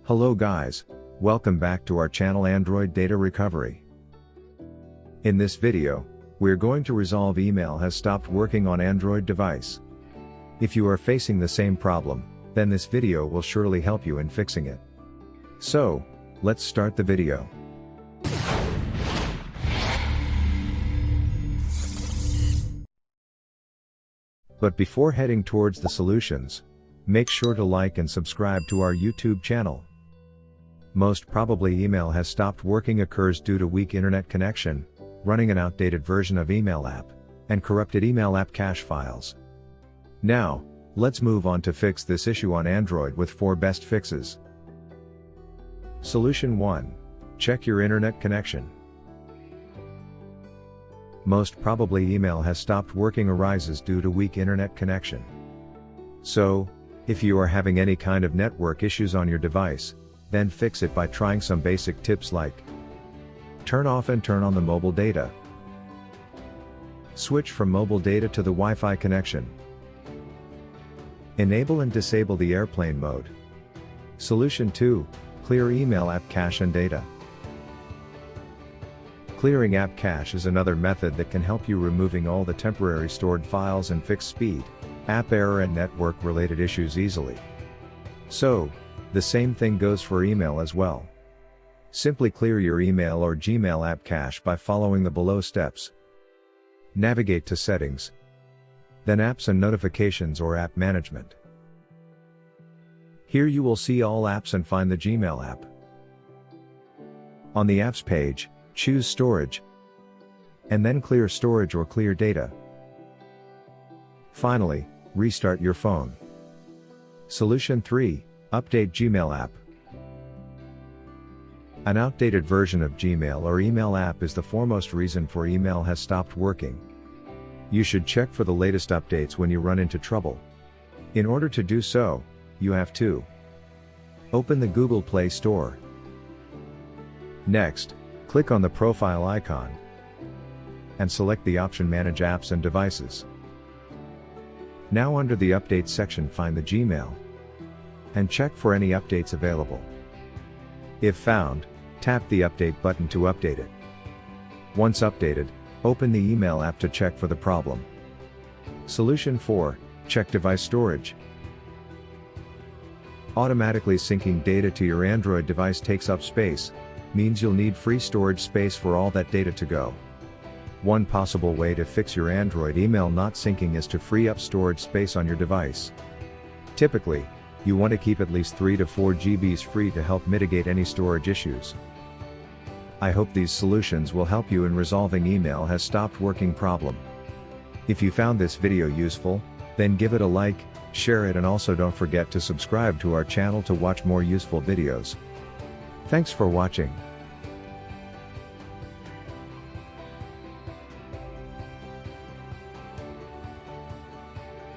Hello guys, welcome back to our channel Android Data Recovery. In this video, we're going to resolve email has stopped working on Android device. If you are facing the same problem, then this video will surely help you in fixing it. So, let's start the video. But before heading towards the solutions, make sure to like and subscribe to our YouTube channel. Most probably email has stopped working occurs due to weak internet connection, running an outdated version of email app, and corrupted email app cache files. Now, let's move on to fix this issue on Android with 4 best fixes. Solution 1. Check your internet connection. Most probably email has stopped working arises due to weak internet connection. So, if you are having any kind of network issues on your device, then fix it by trying some basic tips like turn off and turn on the mobile data. Switch from mobile data to the Wi-Fi connection. Enable and disable the airplane mode. Solution 2. Clear email app cache and data. Clearing app cache is another method that can help you removing all the temporary stored files and fix speed, app error and network related issues easily. So, the same thing goes for email as well. Simply clear your email or Gmail app cache by following the below steps. Navigate to Settings. Then Apps and Notifications or App Management. Here you will see all apps and find the Gmail app. On the Apps page, choose Storage. And then clear storage or clear data. Finally, restart your phone. Solution 3. Update Gmail app. An outdated version of Gmail or email app is the foremost reason for email has stopped working. You should check for the latest updates when you run into trouble. In order to do so, you have to open the Google Play Store. Next, click on the profile icon and select the option Manage Apps and Devices. Now under the Updates section find the Gmail and check for any updates available. If found, tap the Update button to update it. Once updated, open the email app to check for the problem. Solution 4. Check device storage. Automatically syncing data to your Android device takes up space, means you'll need free storage space for all that data to go. One possible way to fix your Android email not syncing is to free up storage space on your device. Typically, you want to keep at least 3 to 4 GBs free to help mitigate any storage issues. I hope these solutions will help you in resolving email has stopped working problem. If you found this video useful, then give it a like, share it and also don't forget to subscribe to our channel to watch more useful videos. Thanks for watching.